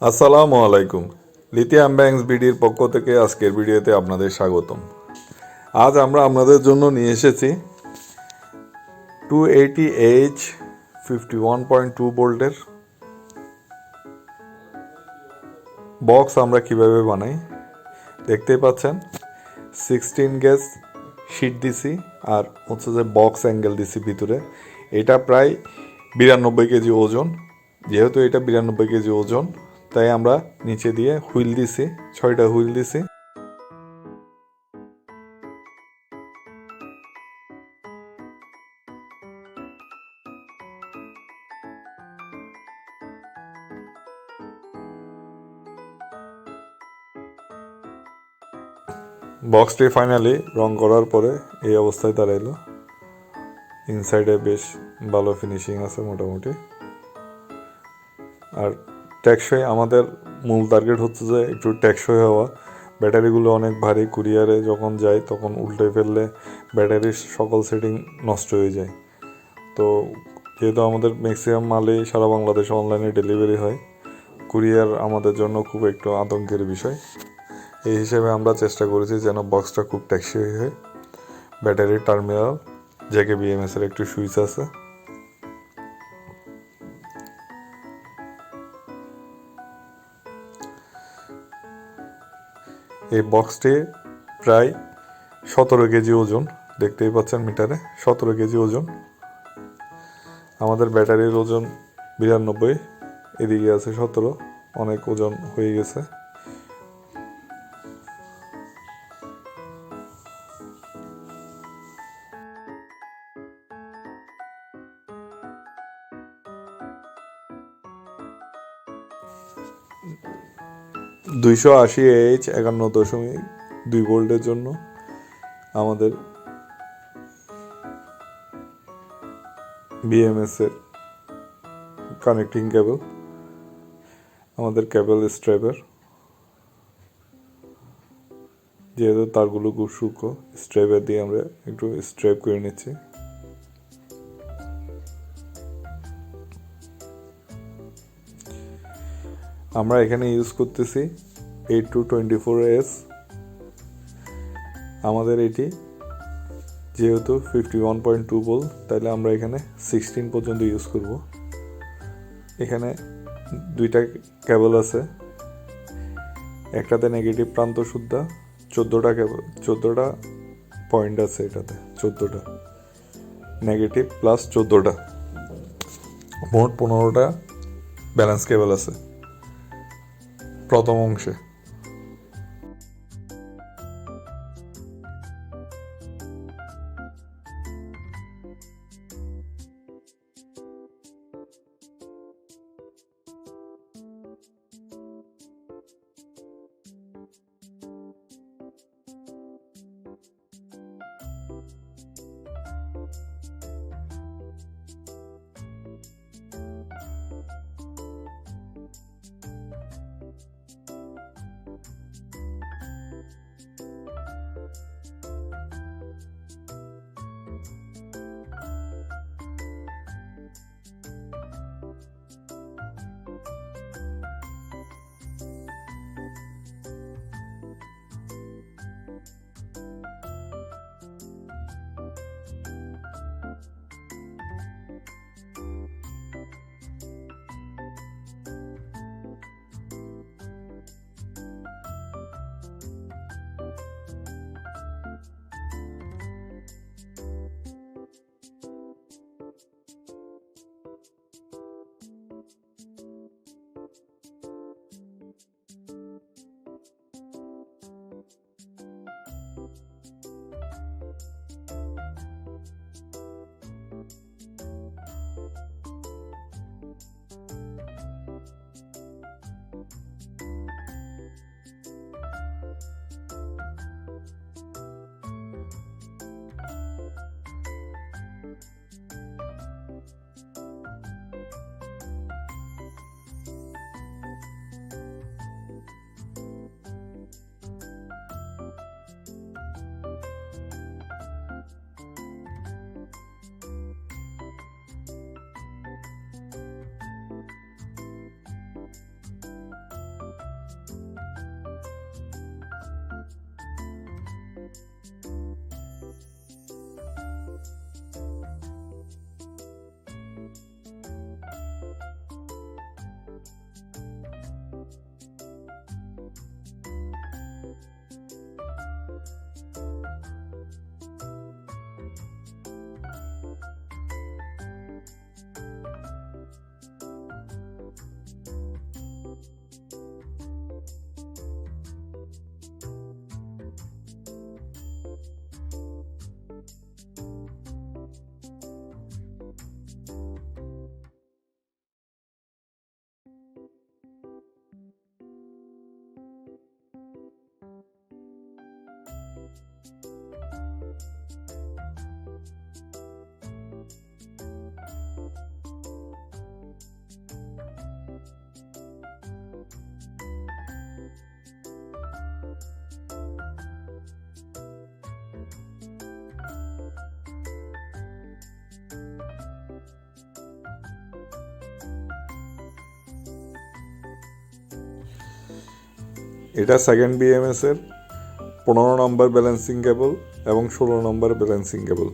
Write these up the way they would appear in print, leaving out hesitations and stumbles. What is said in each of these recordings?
আসসালামু আলাইকুম। Lithium banks বিডির পক্ষ থেকে আজকের ভিডিওতে আপনাদের স্বাগতম। আজ আমরা আপনাদের জন্য নিয়ে এসেছি 280H 51.2 ভোল্টের বক্স আমরা কিভাবে বানাই। দেখতেই পাচ্ছেন 16 গেজ শিট দিছি আর হচ্ছে যে বক্স অ্যাঙ্গেল দিছি ভিতরে। এটা প্রায় 92 কেজি ওজন। যেহেতু এটা 92 কেজি ওজন, তাই আমরা নিচে দিয়ে হুইল দিছি, 6টা হুইল দিছি। বক্সটি ফাইনালি রং করার পরে এই অবস্থায় দাঁড়াইলো। ইনসাইডে বেশ ভালো ফিনিশিং আছে মোটামুটি। আর টেকসই, আমাদের মূল টার্গেট হচ্ছে যে একটু টেকসই হওয়া। ব্যাটারিগুলো অনেক ভারী, কুরিয়ারে যখন যায় তখন উল্টে ফেললে ব্যাটারির সকল সেটিং নষ্ট হয়ে যায়। তো যেহেতু আমাদের ম্যাক্সিমাম মালই সারা বাংলাদেশে অনলাইনে ডেলিভারি হয়, কুরিয়ার আমাদের জন্য খুব একটু আতঙ্কের বিষয়। এই হিসেবে আমরা চেষ্টা করেছি যেন বক্সটা খুব টেকসই হয়। ব্যাটারির টার্মিনাল জ্যাকে বিএমএস এর একটু সুইচ আছে। এই বক্সটি প্রায় 17 কেজি ওজন, দেখতেই পাচ্ছেন মিটারে 17 কেজি ওজন। আমাদের ব্যাটারির ওজন 92, এদিকে আছে 17, অনেক ওজন হয়ে গেছে। দুইশো আশি এইচ 51.2 ভোল্টের জন্য আমাদের বিএমএস এর কানেক্টিং কেবল, আমাদের কেবল স্ট্র্যাপের, যেহেতু তারগুলো খুব সূক্ষ্ম, স্ট্র্যাপের দিয়ে আমরা একটু স্ট্র্যাপ করে নিচ্ছি। আমরা এখানে ইউজ করতেছি 8224S। আমাদের এটি যেহেতু 51.2 ভোল্ট, তাহলে আমরা এখানে 16 পর্যন্ত ইউজ করব। এখানে দুইটা কেবল আছে, একটাতে নেগেটিভ প্রান্ত সুদ্ধা 14টা কেবল, 14টা পয়েন্ট আছে এটাতে, 14টা নেগেটিভ প্লাস 14টা, মোট 15টা ব্যালেন্স কেবল আছে প্রথম অংশে। এটা সেকেন্ড বিএমএস এর 15 নম্বর ব্যালেন্সিং কেবল এবং 16 নম্বর ব্যালেন্সিং কেবল।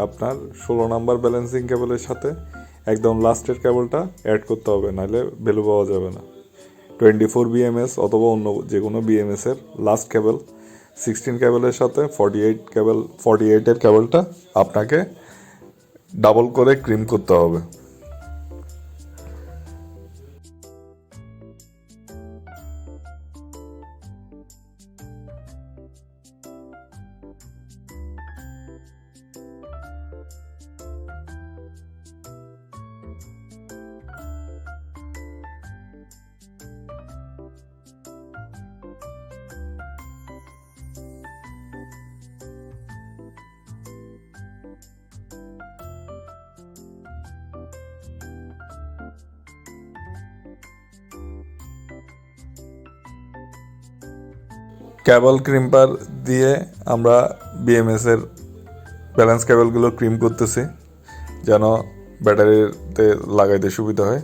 আপনার 16 নম্বর ব্যালেন্সিং কেবলের সাথে একদম লাস্টের কেবলটা অ্যাড করতে হবে, নাহলে ভ্যালু পাওয়া যাবে না। 24 বিএমএস অথবা অন্য যে কোনো বিএমএস এর লাস্ট কেবল 16 কেবলের সাথে 48 এর কেবলটা আপনাকে ডাবল করে ক্রিম করতে হবে। কেবল ক্রিম্পার দিয়ে আমরা বিএমএস এর ব্যালেন্স কেবলগুলো ক্রিম করতেছি যেন ব্যাটারিতে লাগাইতে সুবিধা হয়।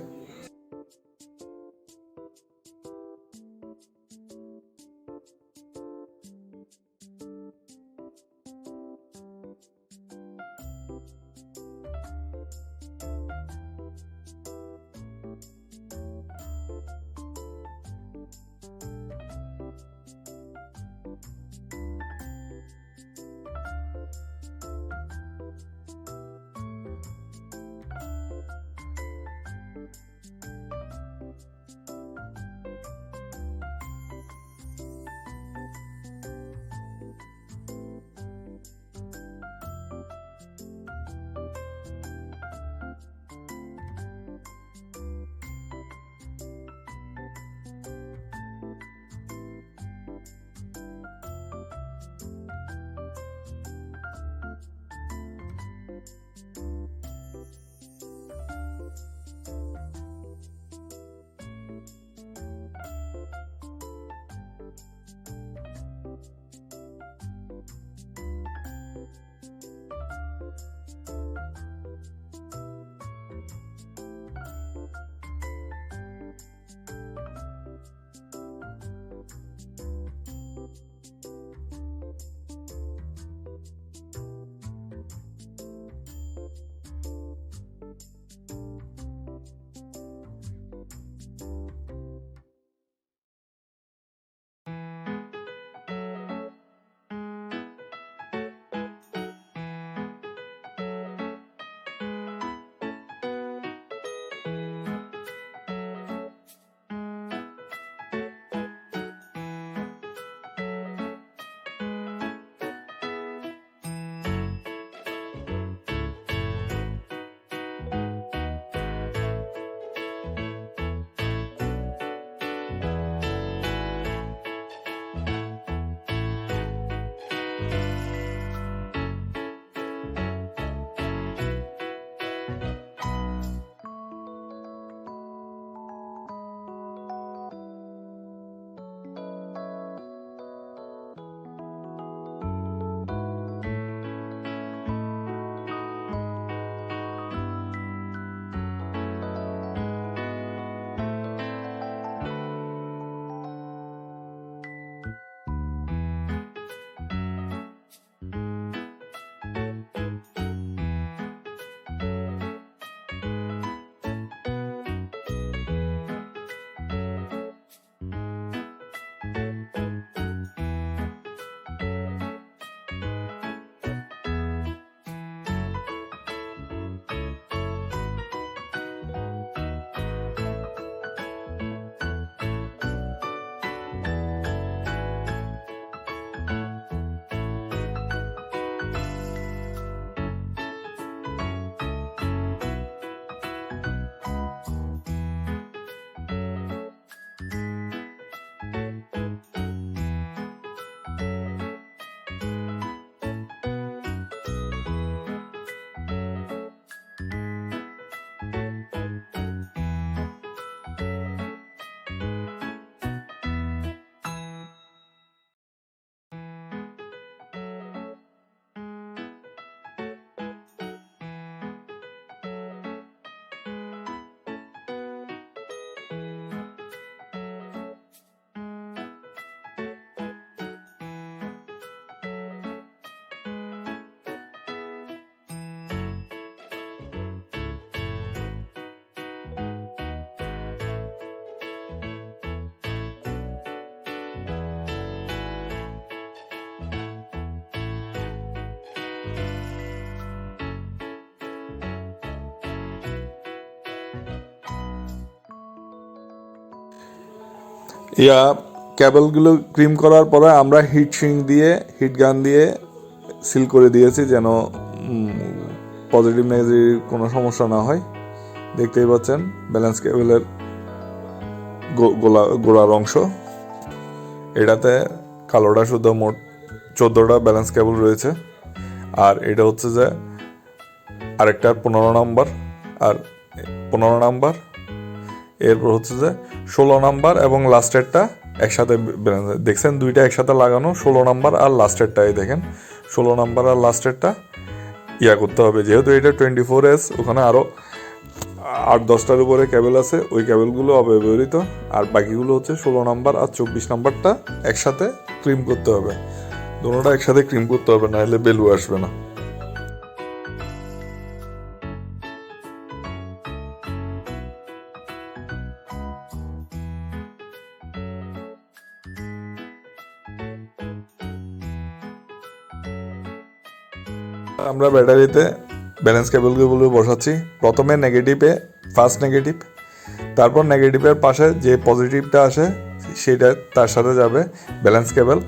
ইয়া কেবলগুলো ক্রিম করার পরে আমরা হিট সিঙ্ক দিয়ে হিট গান দিয়ে সিল করে দিয়েছি যেন পজিটিভ নেগেটিভ কোনো সমস্যা না হয়। দেখতেই পাচ্ছেন ব্যালেন্স কেবলের গোড়ার অংশ, এটাতে কালোটা শুধু মোট 14টা ব্যালেন্স কেবল রয়েছে। আর এটা হচ্ছে যে আরেকটার 15 নাম্বার আর 15 নাম্বার, এরপর হচ্ছে যে 16 নাম্বার এবং লাস্টেরটা একসাথে দেখছেন দুইটা একসাথে লাগানো, 16 নাম্বার আর লাস্টেরটাই দেখেন 16 নাম্বার আর লাস্টেরটা করতে হবে। যেহেতু এটা 24S, ওখানে আরও 8-10টার উপরে কেবল আছে, ওই কেবলগুলো অব্যবহৃত, আর বাকিগুলো হচ্ছে 16 নাম্বার আর 24 নাম্বারটা একসাথে ক্রিম করতে হবে। দুটোটা একসাথে ক্রিম করতে হবে, নাহলে বেলু আসবে না। আমরা ব্যাটারিতে ব্যালেন্স কেবলগুলো বসাচ্ছি। প্রথমে নেগেটিভে, ফার্স্ট নেগেটিভ, তারপর নেগেটিভের পাশে যে পজিটিভটা আসে সেটা তার সাথে যাবে ব্যালেন্স কেবল।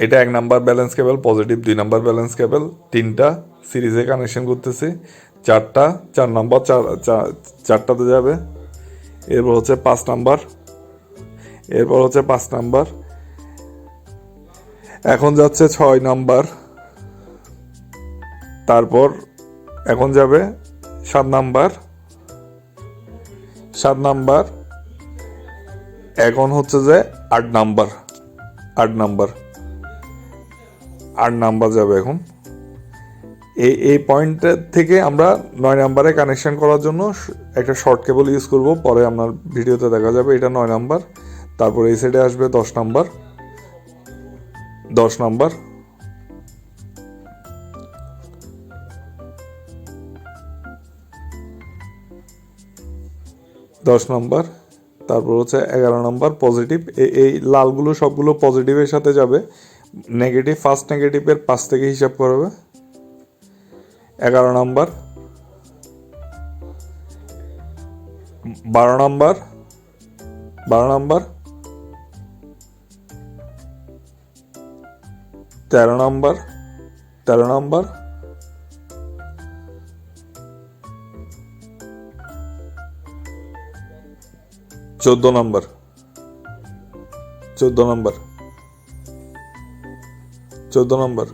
এটা 1 নাম্বার ব্যালেন্স কেবল, পজিটিভ 2 নাম্বার ব্যালেন্স কেবল, 3টা সিরিজে কানেকশন করতেছি, 4 নাম্বার 4টাতে যাবে। এরপর হচ্ছে 5 নাম্বার, এরপর হচ্ছে 5 নাম্বার, এখন যাচ্ছে 6 নাম্বার, তারপর এখন যাবে 7 নাম্বার, 7 নাম্বার, এখন হচ্ছে যে 8 নাম্বার, 8 নাম্বার, 8 নাম্বার যাবে এখন। এই পয়েন্টের থেকে আমরা 9 নাম্বারে কানেকশন করার জন্য একটা শর্ট কেবল ইউজ করব, পরে আপনার ভিডিওতে দেখা যাবে। এটা 9 নাম্বার, তারপর এই সাইডে আসবে 10 নাম্বার, 10 নাম্বার, 10 নাম্বার, তারপর হচ্ছে 11 নাম্বার পজিটিভ। এই লালগুলো সবগুলো পজিটিভের সাথে যাবে। নেগেটিভ, ফার্স্ট নেগেটিভের 5 থেকে হিসাব করবে। 11 number, 12 number, 12 number, 13 number, 13 number, 14 number, 14 number, 14 number.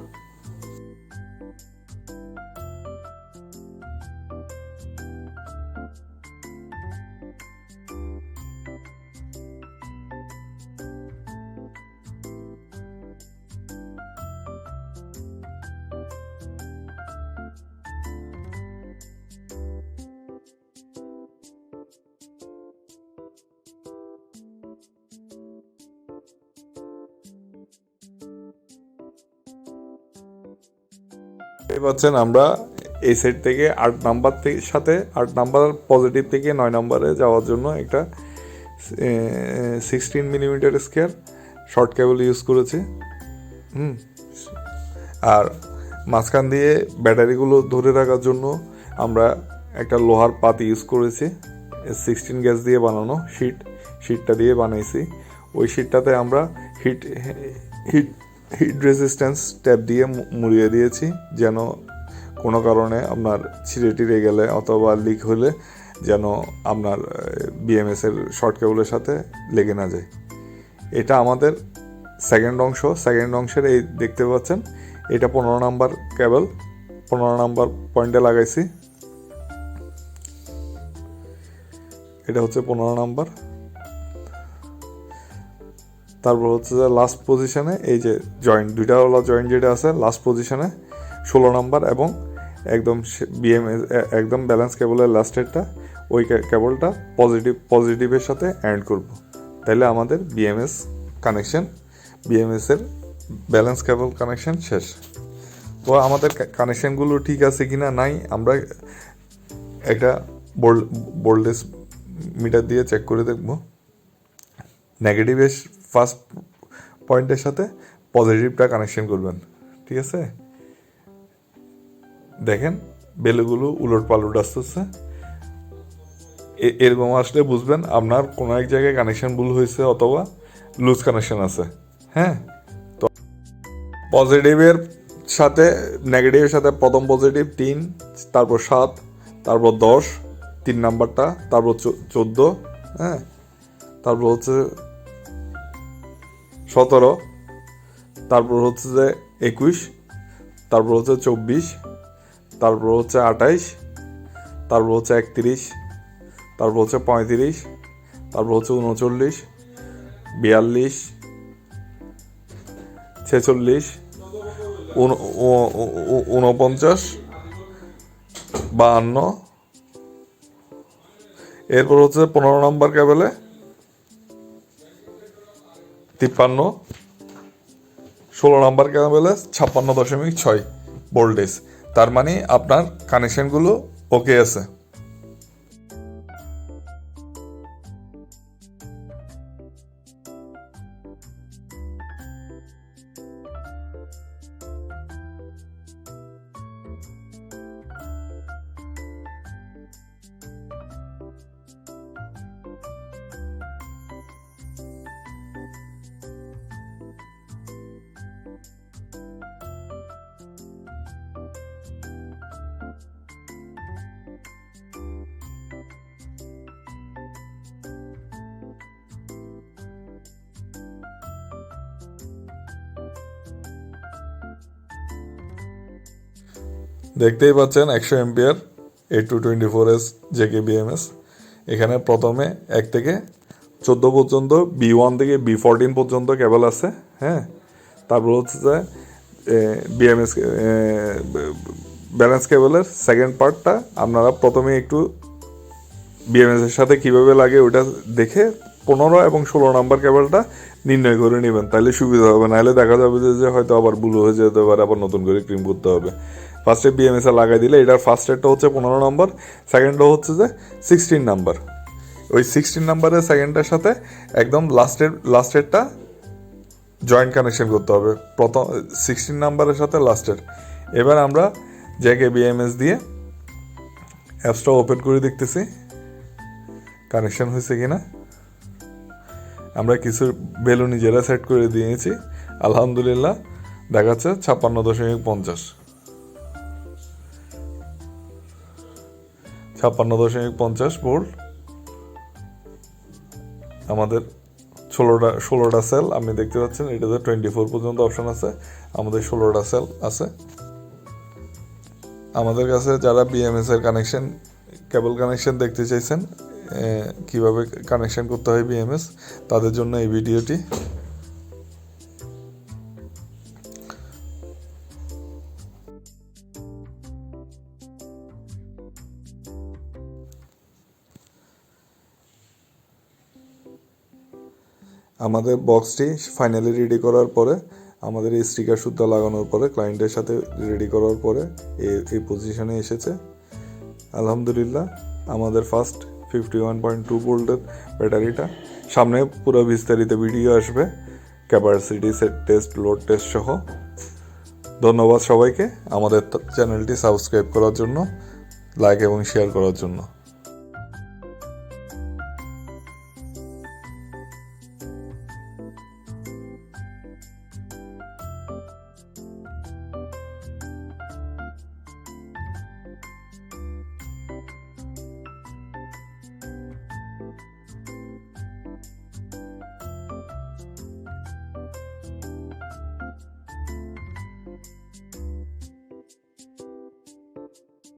পাচ্ছেন আমরা এই সাইড থেকে 8 নাম্বার থেকে সাথে 8 নাম্বার পজিটিভ থেকে 9 নাম্বারে যাওয়ার জন্য একটা 16 মিলিমিটার স্কোয়ার শর্ট কেবল ইউজ করেছি। আর মাঝখান দিয়ে ব্যাটারিগুলো ধরে রাখার জন্য আমরা একটা লোহার পাতি ইউজ করেছি, 16 গ্যাস দিয়ে বানানো শিটটা দিয়ে বানাইছি। ওই শিটটাতে আমরা হিট রেজিস্ট্যান্স ট্যাপ দিয়ে মুড়িয়ে দিয়েছি, যেন কোনো কারণে আপনার ছিঁড়ে টিড়ে গেলে অথবা লিক হলে যেন আপনার বিএমএসের শর্ট কেবলের সাথে লেগে না যায়। এটা আমাদের সেকেন্ড অংশ। সেকেন্ড অংশের এই দেখতে পাচ্ছেন এটা 15 নাম্বার কেবল, 15 নাম্বার পয়েন্টে লাগাইছি। এটা হচ্ছে 15 নাম্বার। তারপর হচ্ছে যে লাস্ট পজিশনে এই যে জয়েন্ট, দুইটা হলো জয়েন্ট যেটা আছে লাস্ট পজিশনে 16 নাম্বার, এবং একদম বিএমএস একদম ব্যালেন্স কেবলের লাস্টেরটা, ওই কেবলটা পজিটিভের সাথে অ্যাড করব, তাহলে আমাদের বিএমএস কানেকশন, বিএমএসের ব্যালেন্স কেবল কানেকশন শেষ। তো আমাদের কানেকশানগুলো ঠিক আছে কি না নাই আমরা একটা ভোল্টেজ মিটার দিয়ে চেক করে দেখব। নেগেটিভের ফার্স্ট পয়েন্টের সাথে পজিটিভটা কানেকশন করবেন, ঠিক আছে? দেখেন বেলুগুলো উলট পালট আসতেছে। এরকম আসলে বুঝবেন আপনার কোনো এক জায়গায় কানেকশন ভুল হয়েছে অথবা লুজ কানেকশন আছে। হ্যাঁ, তো পজিটিভের সাথে নেগেটিভের সাথে প্রথম পজিটিভ 3, তারপর 7, তারপর 10 3 নাম্বারটা, তারপর 14, হ্যাঁ, তারপর হচ্ছে 17, তারপর হচ্ছে যে 21, তারপর হচ্ছে 24, তারপর হচ্ছে 28, তারপর হচ্ছে 31, তারপর হচ্ছে 35, তারপর হচ্ছে 39, 42, 46, 49, 52, এরপর হচ্ছে 15 নম্বর কেবলে 53, 16 নম্বর কেবলে 56.6 ভোল্টেজ। তার মানে আপনার কানেকশনগুলো ওকে আছে। দেখতেই পাচ্ছেন 100 এম্পিয়ার 8224S JKBMS। এখানে প্রথমে 1 থেকে 14 পর্যন্ত, B1 থেকে B14 পর্যন্ত কেবল আছে। হ্যাঁ, তারপর হচ্ছে যে বিএমএস ব্যালেন্স কেবলের সেকেন্ড পার্টটা আপনারা প্রথমে একটু বিএমএস এর সাথে কীভাবে লাগে ওটা দেখে 15 এবং 16 নাম্বার কেবলটা নির্ণয় করে নেবেন, তাহলে সুবিধা হবে। নাহলে দেখা যাবে যে হয়তো আবার ভুল হয়ে যেতে পারে, আবার নতুন করে ক্রিম করতে হবে। ফার্স্টে বিএমএস এ লাগাই দিলে এটার ফার্স্ট রেটটা হচ্ছে 15 নম্বর, সেকেন্ডটা হচ্ছে যে 16 নাম্বার। ওই 16 নাম্বারের সেকেন্ডটার সাথে একদম লাস্টেরটা জয়েন্ট কানেকশন করতে হবে, প্রথম 16 নাম্বারের সাথে লাস্টের। এবার আমরা JKBMS দিয়ে অ্যাপসটা ওপেন করে দেখতেছি কানেকশন হয়েছে কিনা। আমরা কিছু ভ্যালু নিজেরা সেট করে দিয়েছি, আলহামদুলিল্লাহ দেখাচ্ছে 56.50, 56.50 ভোল্ট। আমাদের 16টা সেল আপনি দেখতে পাচ্ছেন, এটাতে 24 পর্যন্ত অপশন আছে, আমাদের 16টা সেল আছে। আমাদের কাছে যারা বিএমএস এর কানেকশন, কেবল কানেকশন দেখতে চাইছেন, কিভাবে কানেকশন করতে হয় বিএমএস, তাদের জন্য এই ভিডিওটি। আমাদের বক্সটি ফাইনালি রেডি করার পরে, আমাদের এই স্টিকার সুদ্ধা লাগানোর পরে, ক্লায়েন্টের সাথে রেডি করার পরে এই পজিশনে এসেছে। আলহামদুলিল্লাহ আমাদের ফার্স্ট 51.2 ভোল্টের ব্যাটারিটা, সামনে পুরো বিস্তারিত ভিডিও আসবে capacity set test, load test সহ। ধন্যবাদ সবাইকে আমাদের চ্যানেলটি সাবস্ক্রাইব করার জন্য, লাইক এবং শেয়ার করার জন্য।